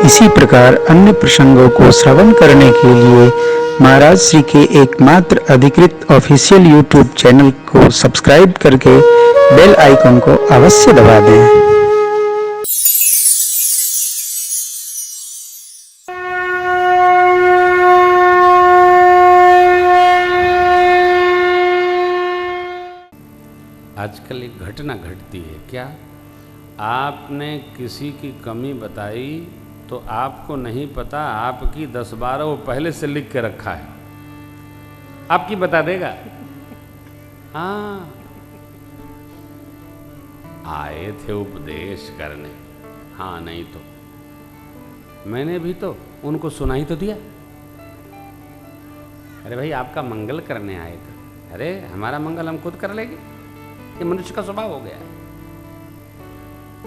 इसी प्रकार अन्य प्रसंगों को श्रवण करने के लिए महाराज श्री के एकमात्र अधिकृत ऑफिशियल यूट्यूब चैनल को सब्सक्राइब करके बेल आइकन को अवश्य दबा दें। आजकल एक घटना घटती है, क्या आपने किसी की कमी बताई तो आपको नहीं पता आपकी 10-12 वो पहले से लिख के रखा है, आपकी बता देगा। हाँ, आए थे उपदेश करने, हाँ नहीं तो मैंने भी तो उनको सुना ही तो दिया। अरे भाई आपका मंगल करने आए थे, अरे हमारा मंगल हम खुद कर लेंगे, ये मनुष्य का स्वभाव हो गया है।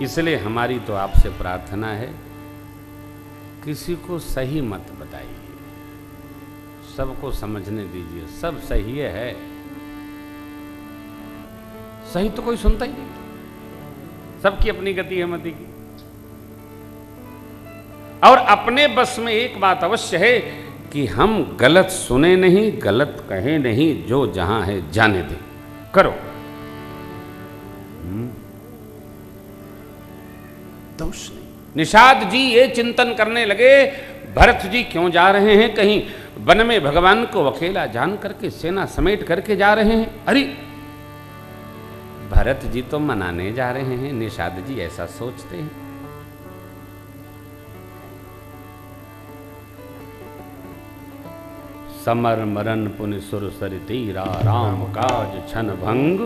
इसलिए हमारी तो आपसे प्रार्थना है, किसी को सही मत बताइए, सबको समझने दीजिए, सब सही है। सही तो कोई सुनता ही नहीं, सबकी अपनी गति है मति की। और अपने बस में एक बात अवश्य है कि हम गलत सुने नहीं, गलत कहे नहीं, जो जहां है जाने दें, करो, दोष नहीं। निषाद जी ये चिंतन करने लगे, भरत जी क्यों जा रहे हैं कहीं वन में, भगवान को अकेला जान करके सेना समेट करके जा रहे हैं। अरे भरत जी तो मनाने जा रहे हैं, निषाद जी ऐसा सोचते हैं। समर मरण पुनि सुर सरि तीरा, राम काज छन भंग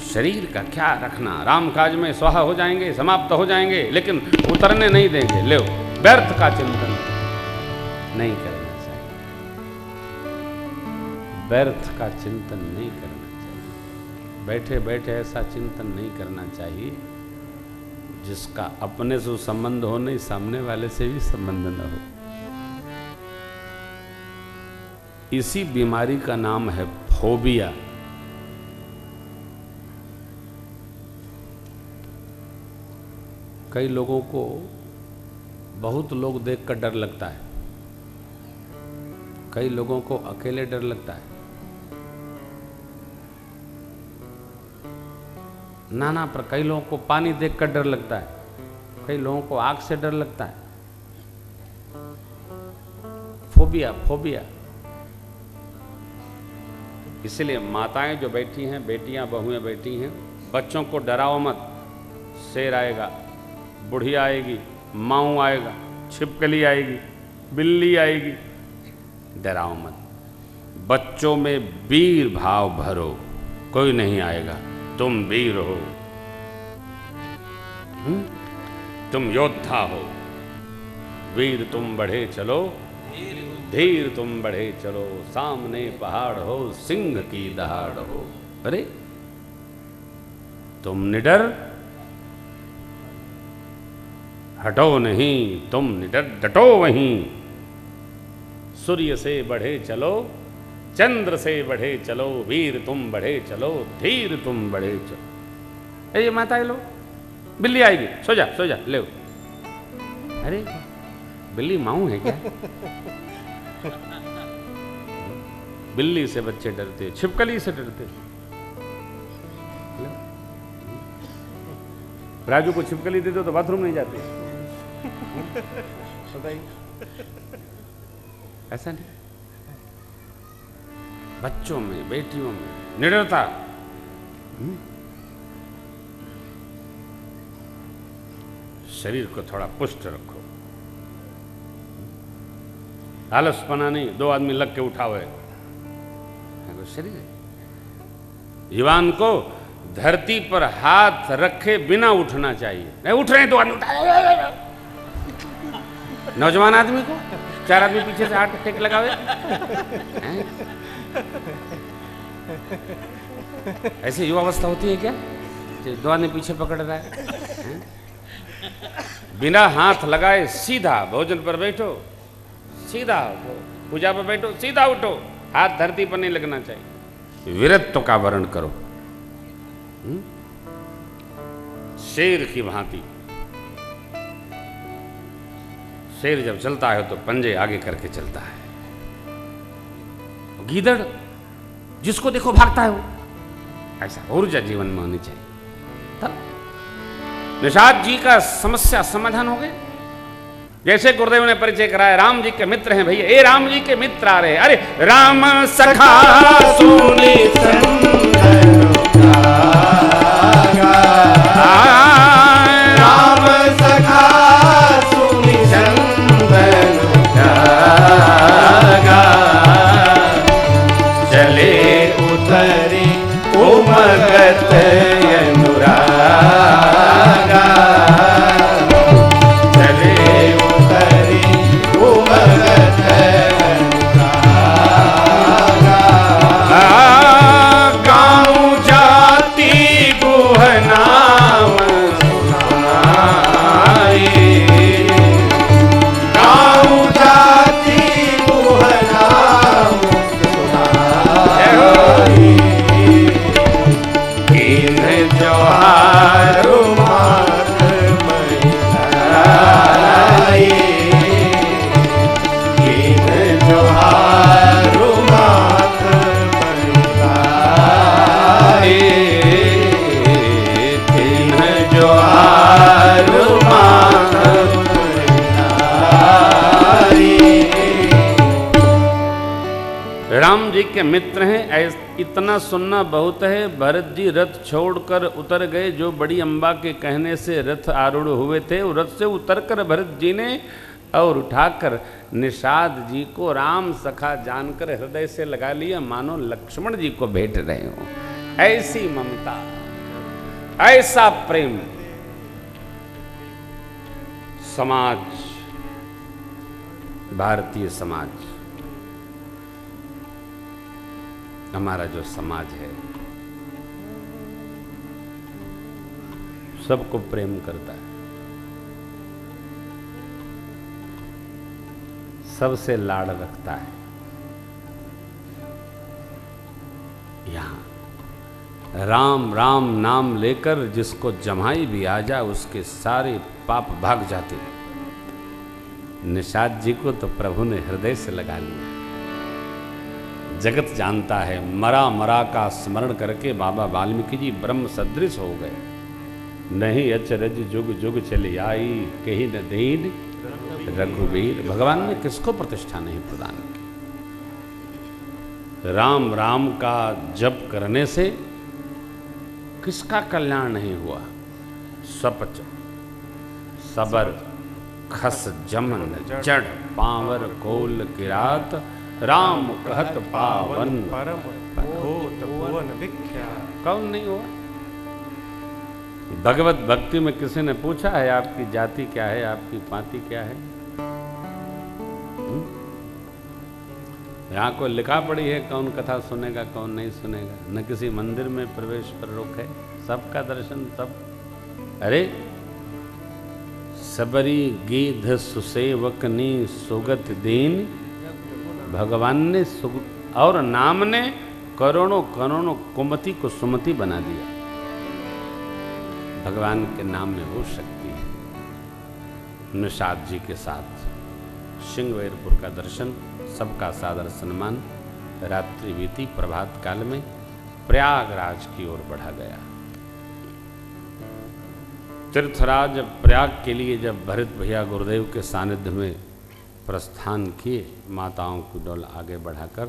शरीर का क्या रखना। राम काज में स्वाहा हो जाएंगे, समाप्त हो जाएंगे, लेकिन उतरने नहीं देंगे। ले व्यर्थ का चिंतन नहीं करना चाहिए, व्यर्थ का चिंतन नहीं करना चाहिए। बैठे बैठे ऐसा चिंतन नहीं करना चाहिए जिसका अपने से संबंध हो नहीं, सामने वाले से भी संबंध न हो। इसी बीमारी का नाम है फोबिया। कई लोगों को बहुत लोग देखकर डर लगता है, कई लोगों को अकेले डर लगता है, नाना पर कई लोगों को पानी देखकर डर लगता है, कई लोगों को आग से डर लगता है। Phobia phobia. इसलिए माताएं जो बैठी हैं, बेटियां बहुएं बैठी हैं, बच्चों को डराओ मत। शेर आएगा, बुढ़िया आएगी, माऊ आएगा, छिपकली आएगी, बिल्ली आएगी, डराओ मत। बच्चों में वीर भाव भरो, कोई नहीं आएगा, तुम वीर हो, तुम योद्धा हो। वीर तुम बढ़े चलो, धीर तुम बढ़े चलो, सामने पहाड़ हो, सिंह की दहाड़ हो। अरे तुम निडर हटो नहीं, तुम निडर डटो वहीं। सूर्य से बढ़े चलो, चंद्र से बढ़े चलो, वीर तुम बढ़े चलो, धीर तुम बढ़े चलो। ये माता लो, बिल्ली आएगी, सो जा सो जा, ले। अरे बिल्ली माऊ है क्या? बिल्ली से बच्चे डरते, छिपकली से डरते। राजू को छिपकली दे दो तो बाथरूम नहीं जाते। ऐसा नहीं, बच्चों में, बेटियों में निडरता। शरीर को थोड़ा पुष्ट रखो, आलसपना नहीं, दो आदमी लग के उठावे शरीर। युवान को धरती पर हाथ रखे बिना उठना चाहिए। नहीं उठ रहे हैं तो आदमी, नौजवान आदमी को 4 आदमी पीछे से हाथ टेक लगावे। ऐसे युवावस्था होती है क्या? 2 आदमी पीछे पकड़ रहा है। बिना हाथ लगाए सीधा भोजन पर बैठो, सीधा उठो, पूजा पर बैठो, सीधा उठो, हाथ धरती पर नहीं लगना चाहिए। वीरत्व का वर्ण करो, शेर की भांति। शेर जब चलता है तो पंजे आगे करके चलता है। गीदड़ जिसको देखो भागता है वो, ऐसा ऊर्जा जीवन में होनी चाहिए। तब निषाद जी का समस्या समाधान हो गए। जैसे गुरुदेव ने परिचय कराया, राम जी के मित्र हैं भैया, ए राम जी के मित्र आ रहे, अरे राम सखा सुनी राम सखा सुनी चंदन चले उतरी उमगत अनुरागा, चले उतरी उमगत अनुरागा। गाँव जाति गुह नाम सुनाई, गाँव जाति गुह नाम सुनाई। कीन जोहार मात महिलाई, कीन जोहार मात महिलाई, कीन जोहार मात महिलाई। राम जी के मित्र हैं, इतना सुनना बहुत है। भरत जी रथ छोड़कर उतर गए, जो बड़ी अम्बा के कहने से रथ आरूढ़ हुए थे। वो रथ से उतरकर भरत जी ने और उठाकर निषाद जी को राम सखा जानकर हृदय से लगा लिया, मानो लक्ष्मण जी को भेंट रहे हो। ऐसी ममता, ऐसा प्रेम समाज, भारतीय समाज, हमारा जो समाज है सबको प्रेम करता है, सबसे लाड़ रखता है। यहां राम राम नाम लेकर जिसको जमाई भी आ जाए उसके सारे पाप भाग जाते हैं। निषाद जी को तो प्रभु ने हृदय से लगा लिया। जगत जानता है, मरा मरा का स्मरण करके बाबा वाल्मीकि जी ब्रह्म सदृश हो गए। नहीं अचरज जुग जुग चली आई, कहीं न दीन रघुवीर। भगवान ने किसको प्रतिष्ठा नहीं प्रदान की। राम राम का जप करने से किसका कल्याण नहीं हुआ। सपच सबर खस जमन जड़ पावर कोल किरात, राम कहत पावन परम होत भुवन विख्यात। कौन नहीं हुआ। भगवत भक्ति में किसी ने पूछा है आपकी जाति क्या है, आपकी पाति क्या है? यहाँ को लिखा पड़ी है कौन कथा सुनेगा कौन नहीं सुनेगा। न किसी मंदिर में प्रवेश पर रोक है, सबका दर्शन सब। अरे सबरी गीध सुसेवकनी सुगत दीन, भगवान ने और नाम ने करोड़ों करोड़ों कुमति को सुमति बना दिया। भगवान के नाम में वो शक्ति है। निषाद जी के साथ सिंहवेरपुर का दर्शन, सबका सादर सम्मान। रात्रि बीती, प्रभात काल में प्रयागराज की ओर बढ़ा गया। तीर्थराज प्रयाग के लिए जब भरत भैया गुरुदेव के सानिध्य में प्रस्थान किए, माताओं की डोल आगे बढ़ाकर,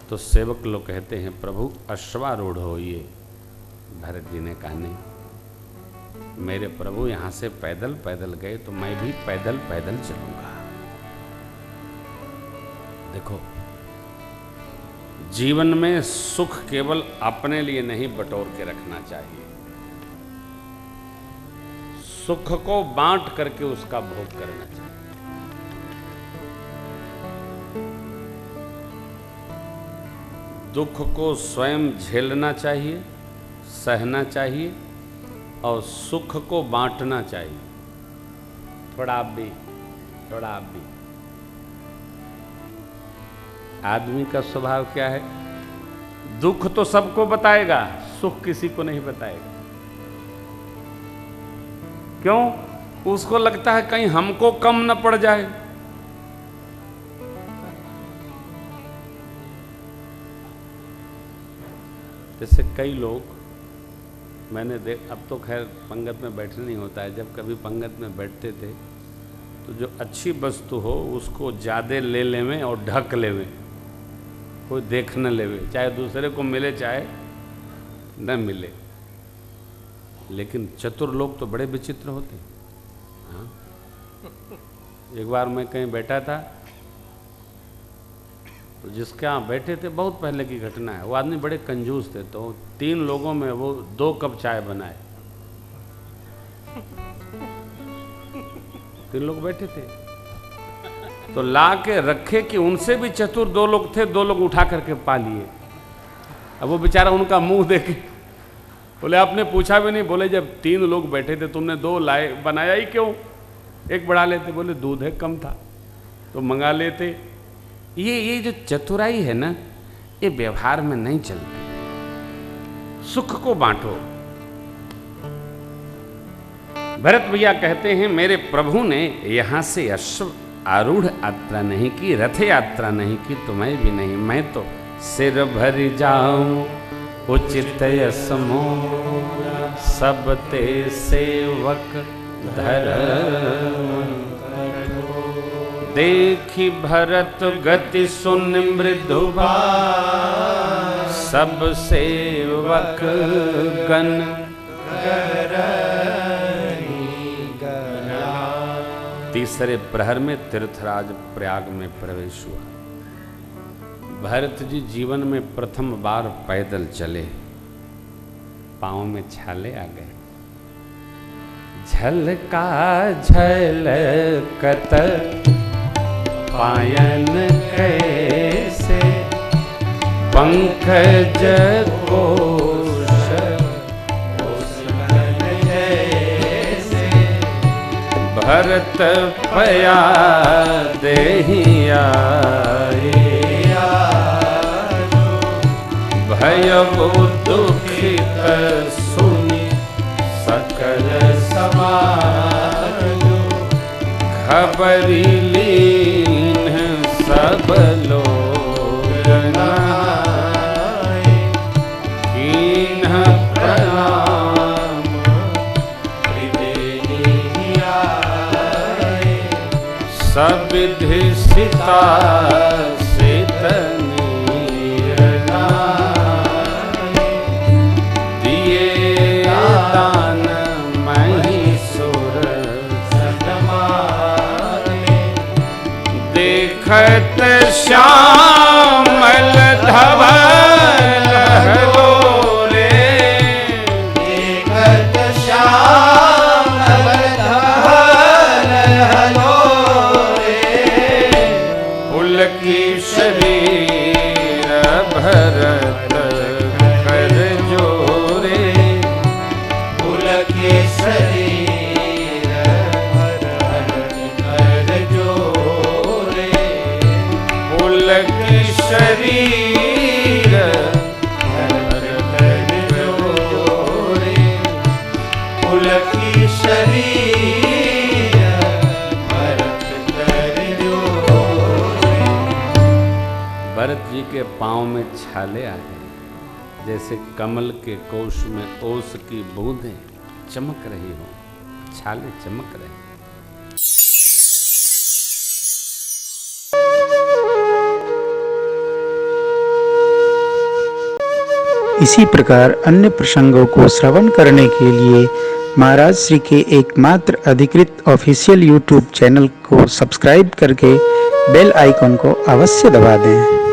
तो सेवक लोग कहते हैं प्रभु अश्वारूढ़ होइए। भरत जी ने कहा नहीं, मेरे प्रभु यहाँ से पैदल पैदल गए तो मैं भी पैदल पैदल चलूंगा। देखो, जीवन में सुख केवल अपने लिए नहीं बटोर के रखना चाहिए, सुख को बांट करके उसका भोग करना चाहिए। दुख को स्वयं झेलना चाहिए, सहना चाहिए, और सुख को बांटना चाहिए। थोड़ा आप भी, थोड़ा आप भी। आदमी का स्वभाव क्या है? दुख तो सबको बताएगा, सुख किसी को नहीं बताएगा। क्यों? उसको लगता है कहीं हमको कम न पड़ जाए। जैसे कई लोग मैंने अब तो खैर पंगत में बैठने नहीं होता है, जब कभी पंगत में बैठते थे तो जो अच्छी वस्तु हो उसको ज़्यादा ले लेवें और ढक लेवें, कोई देख न लेवे, चाहे दूसरे को मिले चाहे न मिले। लेकिन चतुर लोग तो बड़े विचित्र होते हैं। हाँ, एक बार मैं कहीं बैठा था तो जिसके यहाँ बैठे थे, बहुत पहले की घटना है, वो आदमी बड़े कंजूस थे, तो 3 लोगों में वो 2 कप चाय बनाए। 3 लोग बैठे थे तो ला के रखे कि उनसे भी चतुर 2 लोग थे, 2 लोग उठा करके पा लिए। अब वो बेचारा उनका मुंह देखे, बोले आपने पूछा भी नहीं, बोले जब 3 लोग बैठे थे तुमने 2 लाए, बनाया ही क्यों, एक बढ़ा लेते। बोले दूध है कम था तो मंगा लेते। ये जो चतुराई है ना, ये व्यवहार में नहीं चलती। सुख को बांटो। भरत भैया कहते हैं मेरे प्रभु ने यहां से अश्व आरूढ़ यात्रा नहीं की, रथ यात्रा नहीं की, तो मैं भी नहीं, मैं तो सिर भर जाऊं उचित यसमो सब ते सेवक धर्म। देखी भरत गति सुन मृदु सब सेवक गण। तीसरे प्रहर में तीर्थराज प्रयाग में प्रवेश हुआ। भरत जी जीवन में प्रथम बार पैदल चले, पांव में छाले आ गए। झलका झलकत पायन कैसे, पंकज कोश जैसे। भरत पया देहि आए, भयउ दुखित सुनि सकल समाज। खबरी लीन सब लोग नाए, कीन्ह प्रणाम त्रिवेणी आए। सब विधि सीता देखत श्यामल धवल हलोरे। देखत श्यामल धवल हलोरे। पुलकी शरीर भरत कर जोरे। पुलकी शरीर शरीर भरत जोरे। पुलकी शरीर भरत जोरे। भरत जी के पांव में छाले आ गए, जैसे कमल के कोश में ओस की बूंदें चमक रही हो, छाले चमक रहे। इसी प्रकार अन्य प्रसंगों को श्रवण करने के लिए महाराज श्री के एकमात्र अधिकृत ऑफिशियल यूट्यूब चैनल को सब्सक्राइब करके बेल आइकन को अवश्य दबा दें।